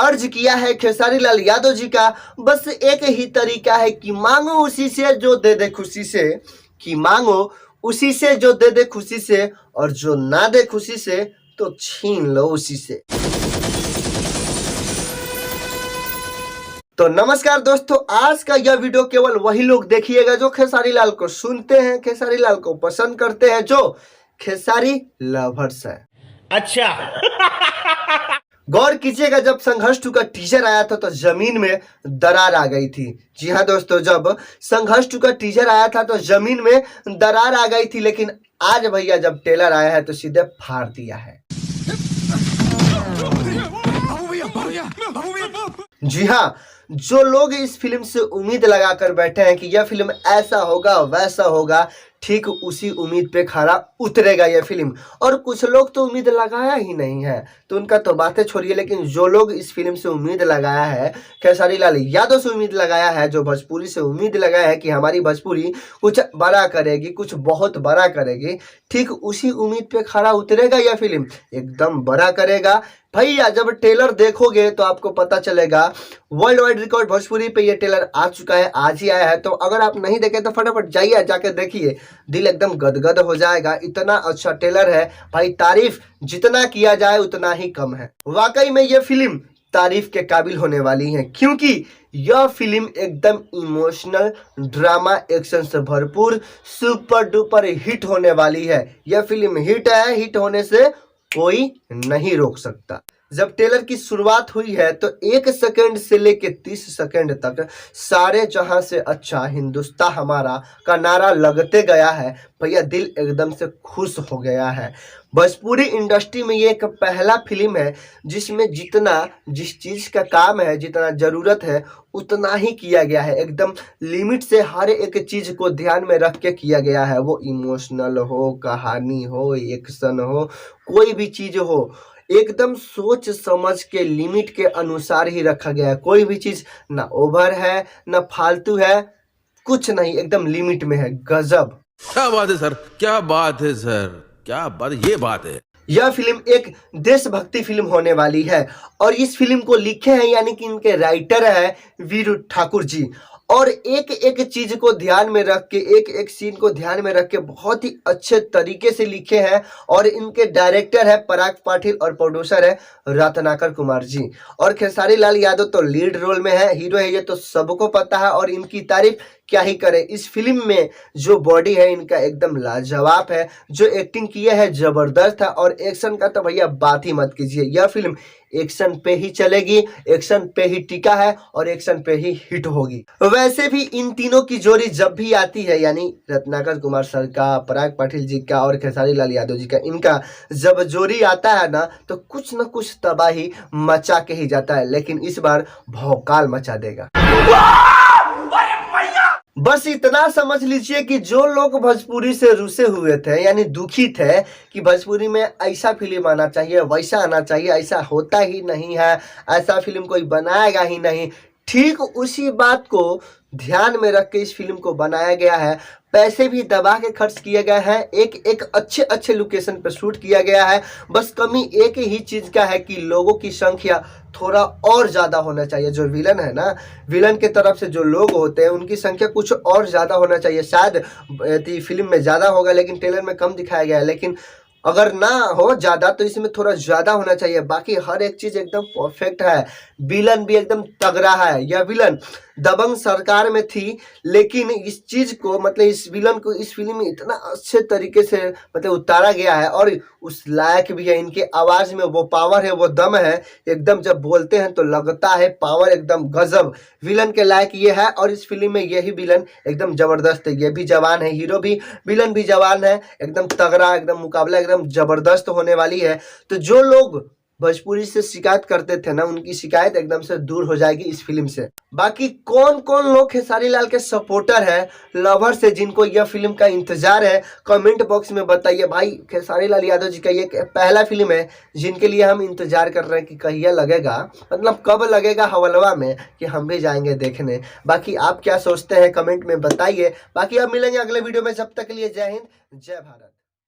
अर्ज किया है खेसारी लाल यादव जी का। बस एक ही तरीका है कि मांगो उसी से जो दे दे खुशी से, कि मांगो उसी से जो दे दे खुशी से, और जो ना दे खुशी से तो छीन लो उसी से। तो नमस्कार दोस्तों, आज का यह वीडियो केवल वही लोग देखिएगा जो खेसारी लाल को सुनते हैं, खेसारी लाल को पसंद करते हैं, जो खेसारी लवर्स है। अच्छा। गौर कीजिएगा, जब संघर्ष 2 का टीजर आया था तो जमीन में दरार आ गई थी। जी हाँ दोस्तों, जब संघर्ष 2 का टीजर आया था तो जमीन में दरार आ गई थी, लेकिन आज भैया जब ट्रेलर आया है तो सीधे फाड़ दिया है। जी हाँ, जो लोग इस फिल्म से उम्मीद लगाकर बैठे हैं कि यह फिल्म ऐसा होगा वैसा होगा, ठीक उसी उम्मीद पे खरा उतरेगा यह फिल्म। और कुछ लोग तो उम्मीद लगाया ही नहीं है, तो उनका तो बातें छोड़िए, लेकिन जो लोग इस फिल्म से उम्मीद लगाया है, खेसारी लाल यादव से उम्मीद लगाया है, जो भोजपुरी से उम्मीद लगाया है कि हमारी भोजपुरी कुछ बड़ा करेगी, कुछ बहुत बड़ा करेगी, ठीक उसी उम्मीद पे खरा उतरेगा यह फिल्म, एकदम बड़ा करेगा। भैया जब ट्रेलर देखोगे तो आपको पता चलेगा। वर्ल्ड वाइड रिकॉर्ड भोजपुरी पे ये ट्रेलर आ चुका है, आज ही आया है। तो अगर आप नहीं देखे तो फटाफट जाइए, जाके देखिए, दिल एकदम गदगद हो जाएगा। इतना अच्छा ट्रेलर है भाई, तारीफ जितना किया जाए उतना ही कम है। वाकई में ये फिल्म तारीफ के काबिल होने वाली है, क्योंकि यह फिल्म एकदम इमोशनल ड्रामा एक्शन से भरपूर सुपर डुपर हिट होने वाली है। यह फिल्म हिट है, हिट होने से कोई नहीं रोक सकता। जब ट्रेलर की शुरुआत हुई है तो 1 सेकंड से लेके 30 सेकंड तक सारे जहां से अच्छा हिंदुस्तान हमारा का नारा लगते गया है। भैया दिल एकदम से खुश हो गया है। भोजपुरी इंडस्ट्री में ये एक पहला फिल्म है जिसमें जिस चीज़ का काम है, जितना ज़रूरत है उतना ही किया गया है। एकदम लिमिट से हर एक चीज़ को ध्यान में रख के किया गया है। वो इमोशनल हो, कहानी हो, एक्शन हो, कोई भी चीज़ हो, एकदम सोच समझ के लिमिट के अनुसार ही रखा गया है। कोई भी चीज़ ना ओवर है ना फालतू है, कुछ नहीं, एकदम लिमिट में है। गजब, क्या बात है सर, क्या बात है सर, क्या बात, ये बात है। यह फिल्म एक देशभक्ति फिल्म होने वाली है और इस फिल्म को लिखे हैं यानी कि इनके राइटर है वीरू ठाकुर जी। और एक एक चीज को ध्यान में रख के, एक एक सीन को ध्यान में रख के बहुत ही अच्छे तरीके से लिखे हैं। और इनके डायरेक्टर है पराग पाटिल और प्रोड्यूसर है रत्नाकर कुमार जी। और खेसारी लाल यादव तो लीड रोल में है, हीरो है, ये तो सबको पता है। और इनकी तारीफ क्या ही करें। इस फिल्म में जो बॉडी है इनका एकदम लाजवाब है, जो एक्टिंग किया है जबरदस्त है। और एक्शन का तो भैया बात ही मत कीजिए, यह फिल्म एक्शन पे ही चलेगी, एक्शन पे ही टिका है और एक्शन पे ही हिट होगी। वैसे भी इन तीनों की जोड़ी जब भी आती है, यानी रत्नाकर कुमार सर का, पराग पाटिल जी का और खेसारी लाल यादव जी का, इनका जब जोड़ी आता है ना तो कुछ न कुछ तबाही मचा के ही जाता है। लेकिन इस बार भौकाल मचा देगा। बस इतना समझ लीजिए कि जो लोग भोजपुरी से रुसे हुए थे, यानी दुखी थे कि भोजपुरी में ऐसा फिल्म आना चाहिए, वैसा आना चाहिए, ऐसा होता ही नहीं है, ऐसा फिल्म कोई बनाएगा ही नहीं, ठीक उसी बात को ध्यान में रख के इस फिल्म को बनाया गया है। पैसे भी दबा के खर्च किए गए हैं, एक एक अच्छे अच्छे लोकेशन पर शूट किया गया है। बस कमी एक ही चीज़ का है कि लोगों की संख्या थोड़ा और ज़्यादा होना चाहिए। जो विलन है ना, विलन के तरफ से जो लोग होते हैं उनकी संख्या कुछ और ज़्यादा होना चाहिए। शायद फिल्म में ज़्यादा होगा लेकिन ट्रेलर में कम दिखाया गया है, लेकिन अगर ना हो ज़्यादा तो इसमें थोड़ा ज़्यादा होना चाहिए। बाकी हर एक चीज़ एकदम परफेक्ट है। विलन भी एकदम तगड़ा है। यह विलन दबंग सरकार में थी, लेकिन इस चीज़ को, मतलब इस विलन को इस फिल्म में इतना अच्छे तरीके से मतलब उतारा गया है और उस लायक भी है। इनके आवाज़ में वो पावर है, वो दम है, एकदम जब बोलते हैं तो लगता है पावर एकदम गजब। विलन के लायक ये है और इस फिल्म में यही विलन एकदम ज़बरदस्त है। ये भी जवान है, हीरो भी, विलन भी जवान है, एकदम तगड़ा, एकदम मुकाबला एकदम ज़बरदस्त होने वाली है। तो जो लोग भोजपुरी से शिकायत करते थे ना, उनकी शिकायत एकदम से दूर हो जाएगी इस फिल्म से। बाकी कौन कौन लोग खेसारी लाल के सपोर्टर है, लवर से, जिनको यह फिल्म का इंतजार है, कमेंट बॉक्स में बताइए। भाई खेसारी लाल यादव जी का ये पहला फिल्म है जिनके लिए हम इंतजार कर रहे हैं कि कहिया लगेगा, मतलब कब लगेगा हवलवा में, कि हम भी जाएंगे देखने। बाकी आप क्या सोचते हैं कमेंट में बताइए। बाकी अब मिलेंगे अगले वीडियो में, जब तक के लिए जय हिंद, जय भारत।